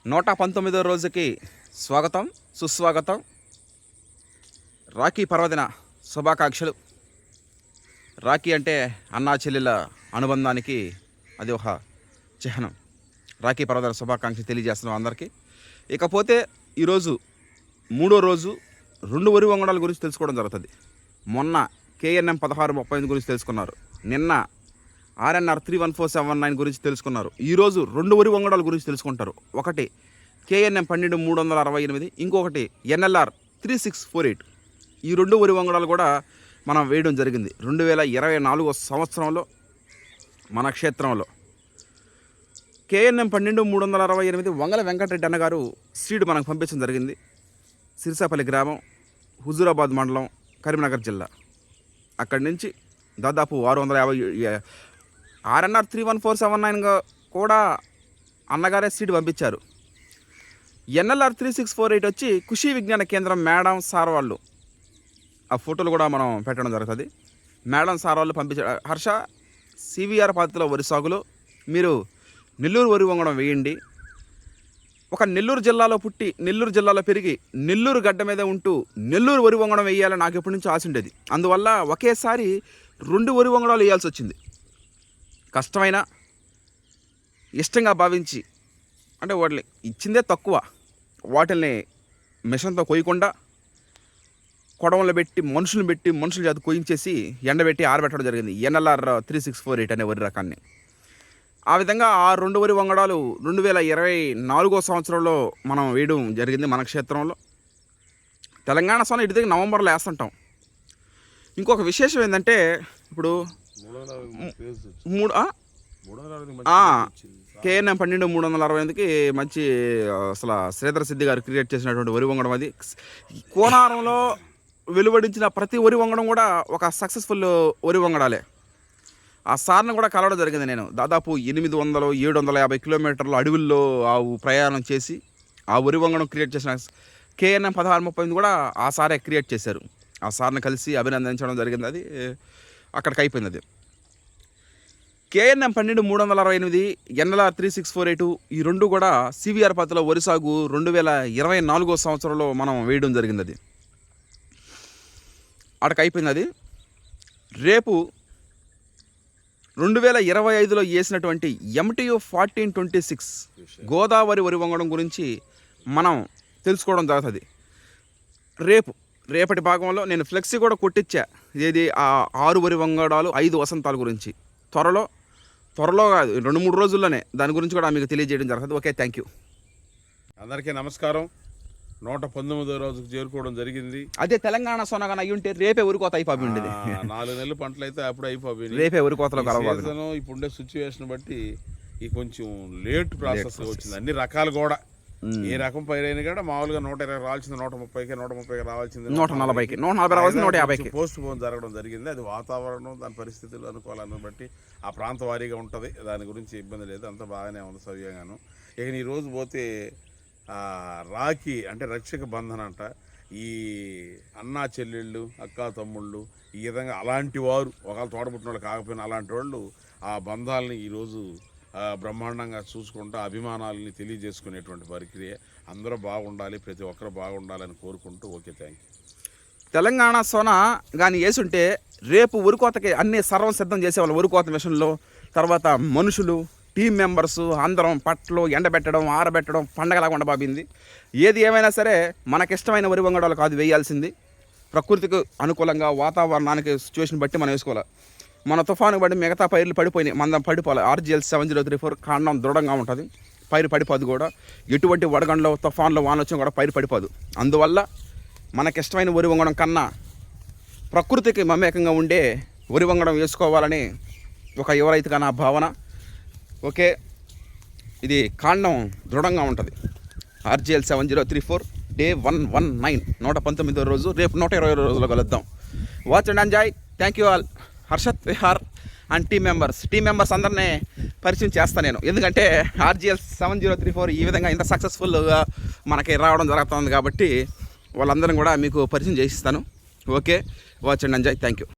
119వ రోజుకి స్వాగతం సుస్వాగతం. రాఖీ పర్వదిన శుభాకాంక్షలు. రాఖీ అంటే అన్నా చెల్లెల అనుబంధానికి అది ఒక చిహ్నం. రాఖీ పర్వదిన శుభాకాంక్షలు తెలియజేస్తున్నాం అందరికీ. ఇకపోతే ఈరోజు 3వ రోజు 2 వరి వంగడాల గురించి తెలుసుకోవడం జరుగుతుంది. మొన్న KNM 1638 గురించి తెలుసుకున్నారు. నిన్న RNR 31479 గురించి తెలుసుకున్నారు. ఈరోజు 2 వరి వంగడాల గురించి తెలుసుకుంటారు. ఒకటి KNM 12368, ఇంకొకటి NLR 3648. ఈ 2 వరి వంగడాలు కూడా మనం వేయడం జరిగింది 2024 సంవత్సరంలో మన క్షేత్రంలో. KNM 12368 వంగల వెంకటరెడ్డి అన్నగారు సీడ్ మనకు పంపించడం జరిగింది. సిరిసాపల్లి గ్రామం, హుజూరాబాద్ మండలం, కరీంనగర్ జిల్లా. అక్కడి నుంచి దాదాపు 650 RNR 31479 కూడా అన్నగారే సీడ్ పంపించారు. NLR 3648 వచ్చి కృషి విజ్ఞాన కేంద్రం మేడం సార్ వాళ్ళు, ఆ ఫోటోలు కూడా మనం పెట్టడం జరుగుతుంది. మేడం సార్ వాళ్ళు పంపించారు. హర్ష CVR పద్ధతిలో వరి సాగులో మీరు నెల్లూరు వరి వంగడం వేయండి. ఒక నెల్లూరు జిల్లాలో పుట్టి నెల్లూరు జిల్లాలో పెరిగి నెల్లూరు గడ్డ మీద ఉంటూ నెల్లూరు వరి వంగడం వేయాలని నాకు ఎప్పటి నుంచో ఆశ ఉండేది. అందువల్ల ఒకేసారి 2 వరి వంగడాలు వేయాల్సి వచ్చింది. కష్టమైన ఇష్టంగా భావించి, అంటే వాటిని ఇచ్చిందే తక్కువ, వాటిని మిషన్తో కొయ్యకుండా కొడవలు పెట్టి మనుషుల చేత కొయ్యించేసి ఎండబెట్టి ఆరబెట్టడం జరిగింది NLR 3648 అనే వరి రకాన్ని. ఆ విధంగా ఆ 2 వరి వంగడాలు 2024 సంవత్సరంలో మనం వేయడం జరిగింది మన క్షేత్రంలో. తెలంగాణ సోన ఇటు దగ్గర నవంబర్లో వేస్తుంటాం. ఇంకొక విశేషం ఏంటంటే ఇప్పుడు KNM 12368కి మంచి అసలు శ్రీధర్ సిద్ధి గారు క్రియేట్ చేసినటువంటి వరి వంగడం అది. కోనారంలో వెలువడించిన ప్రతి వరి వంగడం కూడా ఒక సక్సెస్ఫుల్ వరి వంగడాలే. ఆ సార్ని కూడా కలవడం జరిగింది నేను. దాదాపు 800-750 కిలోమీటర్ల అడవుల్లో ఆ ప్రయాణం చేసి ఆ వరి వంగడం క్రియేట్ చేసిన KNM 1638 కూడా ఆ సారే క్రియేట్ చేశారు. ఆ సార్ని కలిసి అభినందించడం జరిగింది. అది అక్కడికి అయిపోయింది. అది KNM 12368, NLR 3648 ఈ 2 కూడా CVR పద్ధతిలో వరి సాగు 2024 సంవత్సరంలో మనం వేయడం జరిగింది. అది అక్కడికి అయిపోయింది. అది రేపు 2025లో వేసినటువంటి MTU 1426 గోదావరి వరి వంగడం గురించి మనం తెలుసుకోవడం జరుగుతుంది. రేపటి భాగంలో నేను ఫ్లెక్సీ కూడా కొట్టించా. ఏది ఆ 6 వరి వంగడాలు 5 వసంతాల గురించి త్వరలో కాదు 2-3 రోజుల్లోనే దాని గురించి కూడా మీకు తెలియజేయడం జరుగుతుంది. Okay, thank you. అందరికీ నమస్కారం. 119వ రోజుకు చేరుకోవడం జరిగింది. అదే తెలంగాణ సోనగానే అయ్యి ఉంటే రేపే ఉరికోత అయిపోయి ఉండేది. 4 నెలల పంటలు అయితే అప్పుడు అయిపోయింది. రేపే ఉరికోతలో కలవాలి. ఇప్పుడుండే సిచ్యువేషన్ బట్టి ఈ కొంచెం లేట్ ప్రాసెస్ వచ్చింది. అన్ని రకాలు కూడా ఏ రకం పైరైనా కూడా మామూలుగా 120 రావాల్సింది 130కి, 130కి రావాల్సింది 140కి, 140 రావాల్సింది 150కి పోస్ట్ పోన్ జరగడం జరిగింది. అది వాతావరణం, దాని పరిస్థితులు అనుకోవాలని బట్టి ఆ ప్రాంత వారీగా ఉంటుంది. దాని గురించి ఇబ్బంది లేదు, అంతా బాగానే ఉంది సవ్యంగాను. ఇక ఈ రోజు పోతే రాఖీ అంటే రక్షక బంధన అంట. ఈ అన్నా చెల్లెళ్ళు, అక్కా తమ్ముళ్ళు, ఈ విధంగా అలాంటి వారు ఒకవేళ తోడబుట్టిన వాళ్ళు కాకపోయినా అలాంటి వాళ్ళు ఆ బంధాలని ఈరోజు బ్రహ్మాండంగా చూసుకుంటూ అభిమానాలని తెలియజేసుకునేటువంటి ప్రక్రియ. అందరూ బాగుండాలి, ప్రతి ఒక్కరు బాగుండాలని కోరుకుంటూ. Okay, thank you. తెలంగాణ సోన కానీ వేసుంటే రేపు ఉరికోతకి అన్ని సర్వం సిద్ధం చేసేవాళ్ళు. ఉరికోత మిషన్లో తర్వాత మనుషులు, టీం మెంబర్స్ అందరం పట్లు ఎండబెట్టడం, ఆరబెట్టడం పండగలాగా ఉండబాబింది. ఏది ఏమైనా సరే మనకిష్టమైన వరి వంగడాలు కాదు వేయాల్సింది. ప్రకృతికి అనుకూలంగా వాతావరణానికి సిచ్యువేషన్ బట్టి మనం వేసుకోవాలి. మన తుఫాను పడి మిగతా పైర్లు పడిపోయినాయి, మనం పడిపోవాలి. RGL 7034 కాండం దృఢంగా ఉంటుంది, పైరు పడిపోదు కూడా. ఎటువంటి వడగండ్లో తుఫాన్లో వాన వచ్చినా కూడా పైరు పడిపోదు. అందువల్ల మనకిష్టమైన వరి వంగడం కన్నా ప్రకృతికి మమేకంగా ఉండే వరి వంగడం వేసుకోవాలని ఒక యువ రైతుగా నా భావన. ఓకే, ఇది కాండం దృఢంగా ఉంటుంది. RGL 7034 డే 119 119వ రోజు. రేపు 120 రోజుల్లో కలుద్దాం. Watch and enjoy. Thank you all. Harshad Vihar and team members అందరినీ పరిచయం చేస్తాను నేను. ఎందుకంటే RGL 7034 ఈ విధంగా ఇంత సక్సెస్ఫుల్గా మనకి రావడం జరుగుతుంది కాబట్టి వాళ్ళందరినీ కూడా మీకు పరిచయం చేయిస్తాను. Okay, watch and enjoy. Thank you.